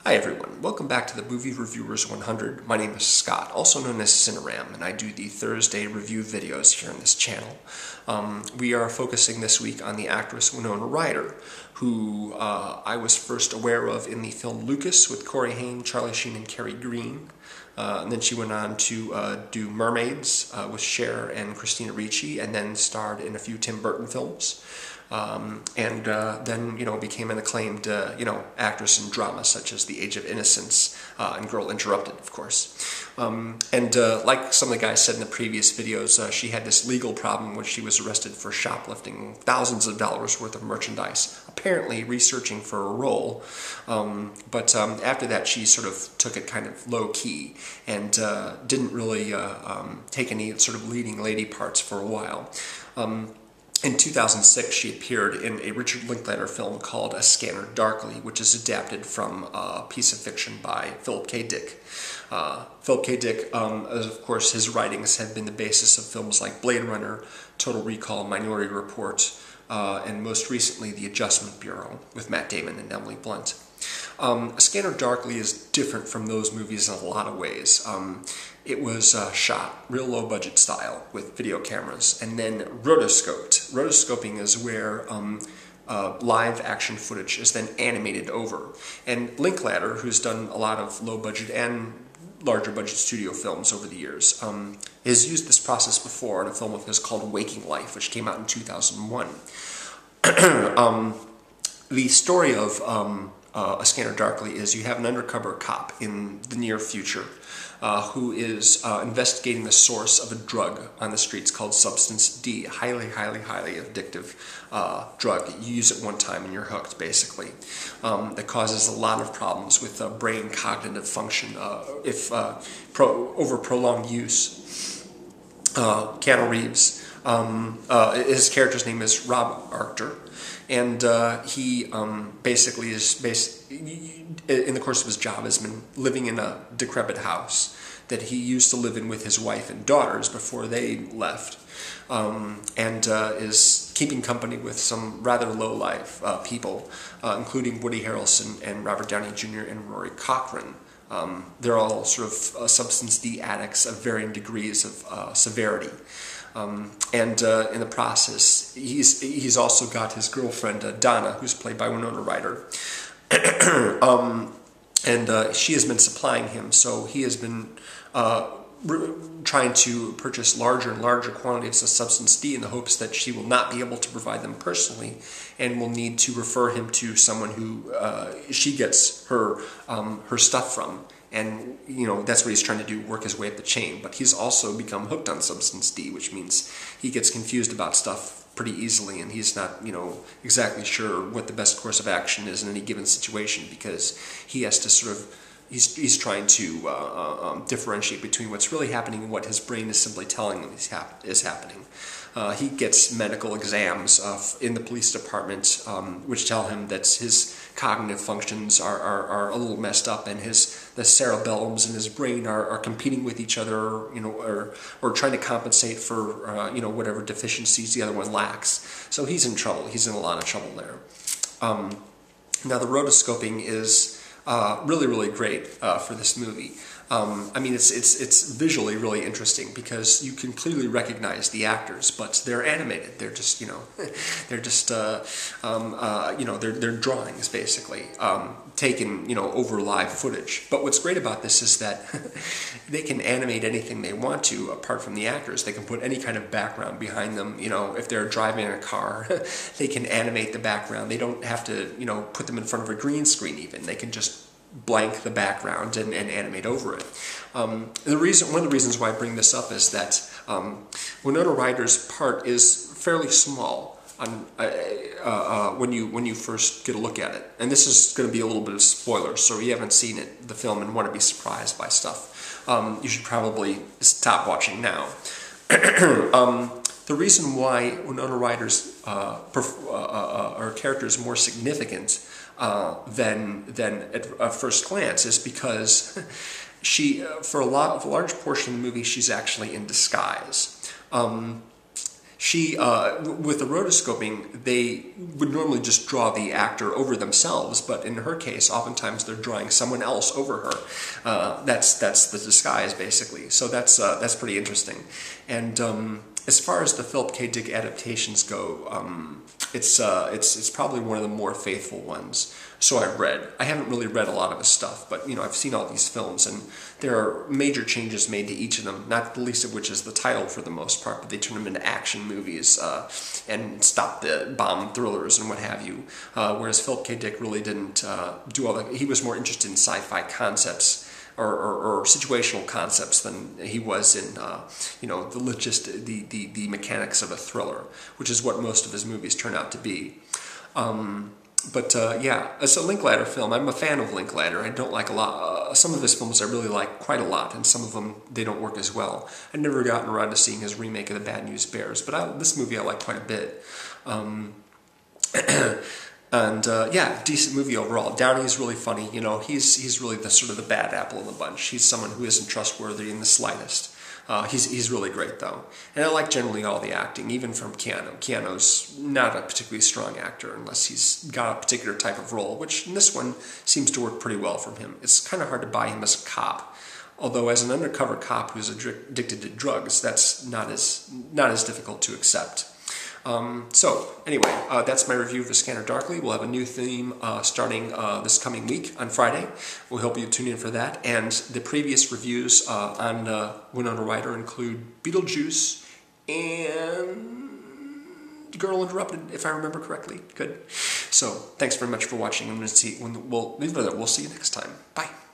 Hi everyone, welcome back to the Movie Reviewers 100. My name is Scott, also known as Cineram, and I do the Thursday review videos here on this channel. We are focusing this week on the actress Winona Ryder, who I was first aware of in the film Lucas with Corey Haim, Charlie Sheen, and Kerry Green. And then she went on to do Mermaids with Cher and Christina Ricci, and then starred in a few Tim Burton films. Then became an acclaimed actress in dramas such as The Age of Innocence and Girl Interrupted, of course. Like some of the guys said in the previous videos, she had this legal problem when she was arrested for shoplifting thousands of dollars worth of merchandise, apparently researching for a role. After that, she sort of took it kind of low-key and didn't really take any sort of leading lady parts for a while. In 2006, she appeared in a Richard Linklater film called A Scanner Darkly, which is adapted from a piece of fiction by Philip K. Dick. Philip K. Dick, of course, his writings have been the basis of films like Blade Runner, Total Recall, Minority Report, and most recently The Adjustment Bureau with Matt Damon and Emily Blunt. A Scanner Darkly is different from those movies in a lot of ways. It was shot real low-budget style with video cameras and then rotoscoped. Rotoscoping is where live-action footage is then animated over. And Linklater, who's done a lot of low-budget and larger-budget studio films over the years, has used this process before in a film of his called Waking Life, which came out in 2001. The story of A Scanner Darkly is you have an undercover cop in the near future who is investigating the source of a drug on the streets called Substance D, highly addictive drug. You use it one time and you're hooked, basically. That causes a lot of problems with brain cognitive function over prolonged use. Keanu Reeves, his character's name is Rob Archer, and he basically is in the course of his job has been living in a decrepit house that he used to live in with his wife and daughters before they left, and is keeping company with some rather low-life people, including Woody Harrelson and Robert Downey Jr. and Rory Cochrane. They're all sort of substance D addicts of varying degrees of severity. In the process, he's also got his girlfriend Donna, who's played by Winona Ryder, she has been supplying him. So he has been trying to purchase larger and larger quantities of substance D in the hopes that she will not be able to provide them personally, and will need to refer him to someone who she gets her stuff from. And, that's what he's trying to do, work his way up the chain. But he's also become hooked on substance D, which means he gets confused about stuff pretty easily, and he's not, exactly sure what the best course of action is in any given situation, because he has to sort of, he's trying to differentiate between what's really happening and what his brain is simply telling him is happening. He gets medical exams in the police department, which tell him that his cognitive functions are a little messed up, and the cerebellums in his brain are competing with each other, or trying to compensate for whatever deficiencies the other one lacks. So he's in trouble. He's in a lot of trouble there. Now the rotoscoping is really great for this movie. It's visually really interesting because you can clearly recognize the actors, but they're animated. They're just they're drawings basically, taken over live footage. But what's great about this is that they can animate anything they want to apart from the actors. They can put any kind of background behind them. If they're driving a car, they can animate the background. They don't have to put them in front of a green screen even. They can just blank the background and animate over it. One of the reasons why I bring this up is that Winona Ryder's part is fairly small when you first get a look at it. And this is going to be a little bit of spoilers, so if you haven't seen the film and want to be surprised by stuff, you should probably stop watching now. The reason why Winona Ryder's her character is more significant than at first glance is because she, for a large portion of the movie, she's actually in disguise. She, with the rotoscoping, they would normally just draw the actor over themselves, but in her case, oftentimes they're drawing someone else over her. That's the disguise, basically. So that's pretty interesting. And as far as the Philip K. Dick adaptations go, it's probably one of the more faithful ones. So I've read. I haven't really read a lot of his stuff, but you know, I've seen all these films, and there are major changes made to each of them, not the least of which is the title for the most part, but they turn them into action movies and stop the bomb thrillers and what have you. Whereas Philip K. Dick really didn't do all that. He was more interested in sci-fi concepts or situational concepts than he was in, you know, the mechanics of a thriller, which is what most of his movies turn out to be. Yeah, it's a Linklater film. I'm a fan of Linklater. I don't like a lot. Some of his films I really like quite a lot, and some of them, they don't work as well. I've never gotten around to seeing his remake of The Bad News Bears, but this movie I like quite a bit. Yeah, decent movie overall. Downey's really funny. You know, he's really the sort of the bad apple in the bunch. He's someone who isn't trustworthy in the slightest. He's really great, though. And I like generally all the acting, even from Keanu. Keanu's not a particularly strong actor unless he's got a particular type of role, which in this one seems to work pretty well from him. It's kind of hard to buy him as a cop. Although as an undercover cop who's addicted to drugs, that's not as difficult to accept. So, anyway, that's my review of The Scanner Darkly. We'll have a new theme starting this coming week on Friday. We hope you tune in for that. And the previous reviews on Winona Ryder include Beetlejuice and Girl Interrupted, if I remember correctly. Good. So, thanks very much for watching. We'll see you next time. Bye.